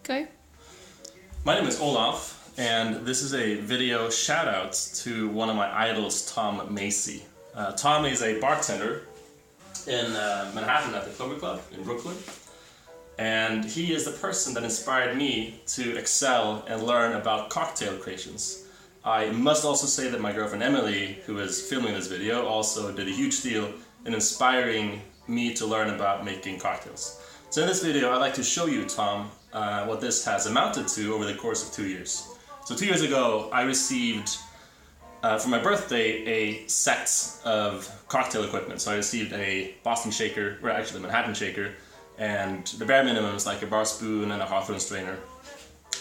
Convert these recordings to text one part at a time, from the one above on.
Go. My name is Olaf, and this is a video shout-out to one of my idols, Tom Macy. Tom is a bartender in Manhattan at the Clover Club in Brooklyn, and he is the person that inspired me to excel and learn about cocktail creations. I must also say that my girlfriend Emily, who is filming this video, also did a huge deal in inspiring me to learn about making cocktails. So in this video, I'd like to show you, Tom, what this has amounted to over the course of 2 years. So 2 years ago, I received, for my birthday, a set of cocktail equipment. So I received a Boston shaker, or actually a Manhattan shaker, and the bare minimum is like a bar spoon and a Hawthorne strainer.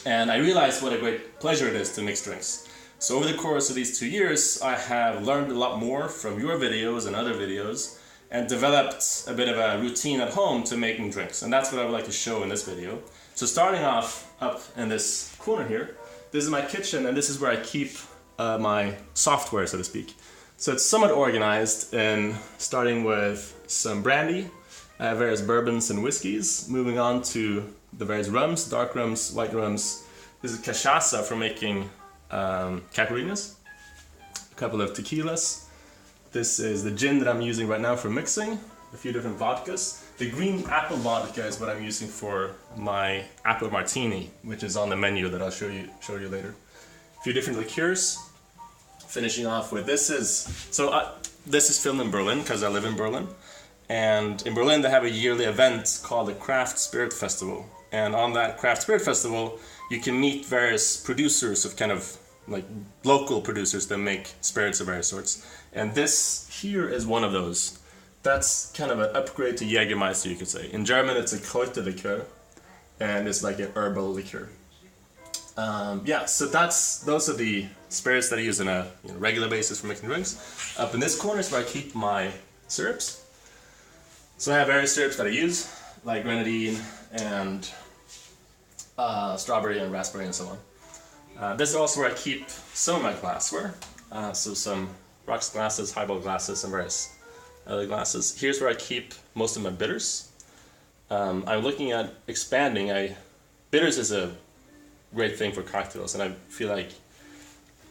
And I realized what a great pleasure it is to mix drinks. So over the course of these 2 years, I have learned a lot more from your videos and other videos, and developed a bit of a routine at home to making drinks. And that's what I would like to show in this video. So starting off up in this corner here, this is my kitchen, and this is where I keep my software, so to speak. So it's somewhat organized, in starting with some brandy, various bourbons and whiskeys, moving on to the various rums, dark rums, white rums. This is cachaça for making caipirinhas, a couple of tequilas. This is the gin that I'm using right now for mixing, a few different vodkas. The green apple vodka is what I'm using for my apple martini, which is on the menu that I'll show you later. A few different liqueurs. Finishing off with this is filmed in Berlin because I live in Berlin. And in Berlin they have a yearly event called the Craft Spirit Festival. And on that Craft Spirit Festival, you can meet various producers of kind of like local producers that make spirits of various sorts. And this here is one of those. That's kind of an upgrade to Jägermeister, you could say. In German it's a Kräuterlikör, and it's like an herbal liqueur. So those are the spirits that I use on a regular basis for making drinks. Up in this corner is where I keep my syrups. So I have various syrups that I use, like grenadine and strawberry and raspberry and so on. This is also where I keep some of my glassware. So some rocks glasses, highball glasses, and various other glasses. Here's where I keep most of my bitters. I'm looking at expanding. Bitters is a great thing for cocktails, and I feel like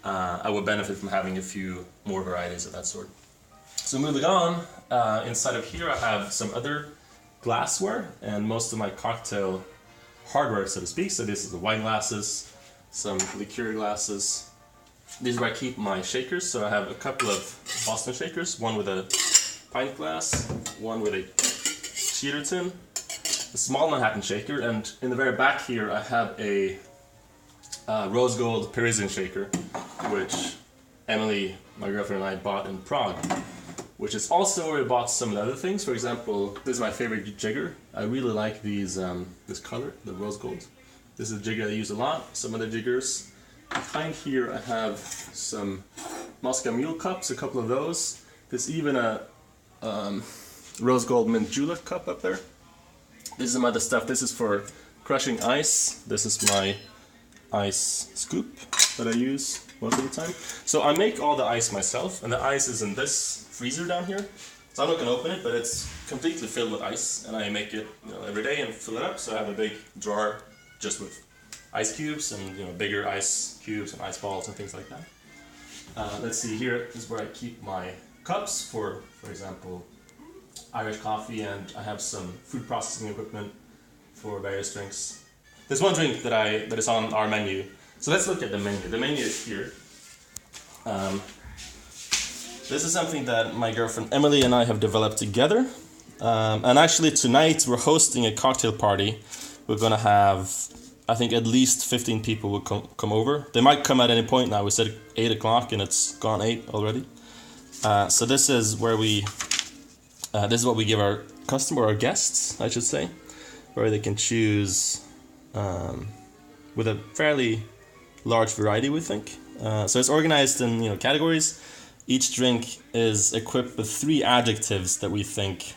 I would benefit from having a few more varieties of that sort. So moving on, inside of here I have some other glassware and most of my cocktail hardware, so to speak. So this is the wine glasses, some liqueur glasses. These are where I keep my shakers. So I have a couple of Boston shakers, one with a pint glass, one with a cheater tin, a small Manhattan shaker, and in the very back here I have a rose gold Parisian shaker, which Emily, my girlfriend, and I bought in Prague, which is also where I bought some of the other things. For example, this is my favorite jigger. I really like these this color, the rose gold. This is a jigger I use a lot. Some other jiggers. Behind here I have some Moscow Mule cups, a couple of those. There's even a rose gold mint julep cup up there. This is some other stuff. This is for crushing ice. This is my ice scoop that I use most of the time. So I make all the ice myself, and the ice is in this freezer down here. So I'm not going to open it, but it's completely filled with ice, and I make it every day and fill it up. So I have a big drawer just with ice cubes and bigger ice cubes and ice balls and things like that. Let's see, here is where I keep my cups for example, Irish coffee, and I have some food processing equipment for various drinks. There's one drink that is on our menu. So let's look at the menu. The menu is here. This is something that my girlfriend Emily and I have developed together. And actually tonight we're hosting a cocktail party. We're going to have, I think, at least 15 people will come over. They might come at any point now. We said 8 o'clock and it's gone 8 already. So this is where this is what we give our our guests, I should say, where they can choose with a fairly large variety, we think. So it's organized in categories. Each drink is equipped with 3 adjectives that we think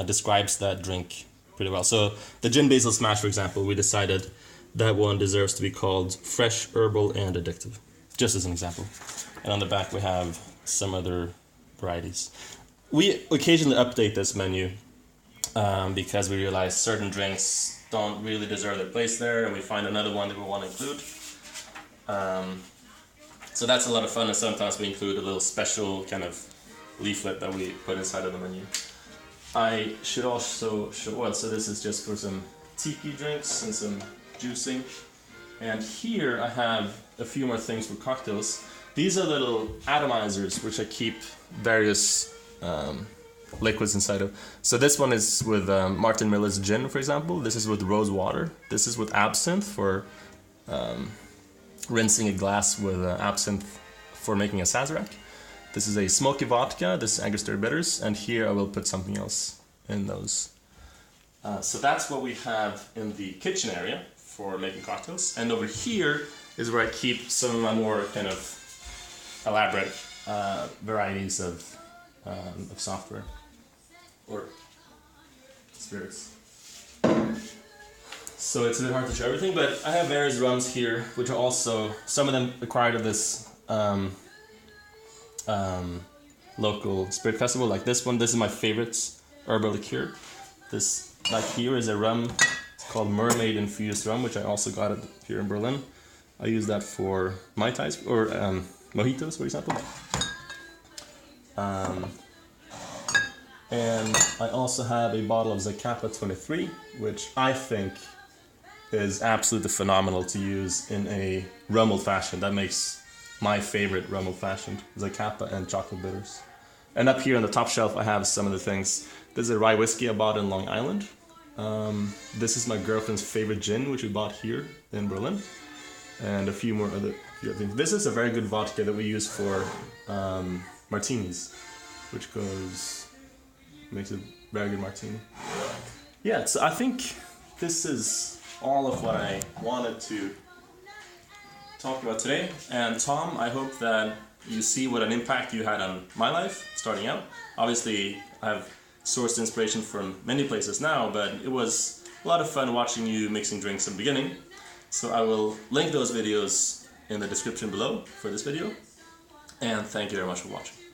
describes that drink pretty well. So the gin basil smash, for example, we decided that one deserves to be called fresh, herbal, and addictive, just as an example. And on the back we have some other varieties. We occasionally update this menu because we realize certain drinks don't really deserve their place there, and we find another one that we want to include. So that's a lot of fun, and sometimes we include a little special kind of leaflet that we put inside of the menu. I should also show, well, so this is just for some tiki drinks and some juicing. And here I have a few more things for cocktails. These are little atomizers which I keep various liquids inside of. So this one is with Martin Miller's gin, for example. This is with rose water. This is with absinthe for rinsing a glass with absinthe for making a sazerac. This is a smoky vodka. This is Angostura bitters, and here I will put something else in those. So that's what we have in the kitchen area for making cocktails. And over here is where I keep some of my more kind of elaborate varieties of software or spirits. So it's a bit hard to show everything, but I have various rums here, which are also, some of them acquired of this local spirit festival, like this one. This is my favorite herbal liqueur. This, like here, is a rum. It's called Mermaid Infused Rum, which I also got it here in Berlin. I use that for Mai Tais, or mojitos, for example. And I also have a bottle of Zacapa 23, which I think is absolutely phenomenal to use in a rum old fashioned. That makes my favorite rum old fashioned, Zacapa and chocolate bitters. And up here on the top shelf I have some of the things. This is a rye whiskey I bought in Long Island. This is my girlfriend's favorite gin, which we bought here in Berlin. And a few other things. This is a very good vodka that we use for martinis, which makes a very good martini. Yeah, so I think this is all of what I wanted to talk about today. And Tom, I hope that you see what an impact you had on my life starting out. Obviously, I've sourced inspiration from many places now, but it was a lot of fun watching you mixing drinks in the beginning. So I will link those videos in the description below for this video. And thank you very much for watching.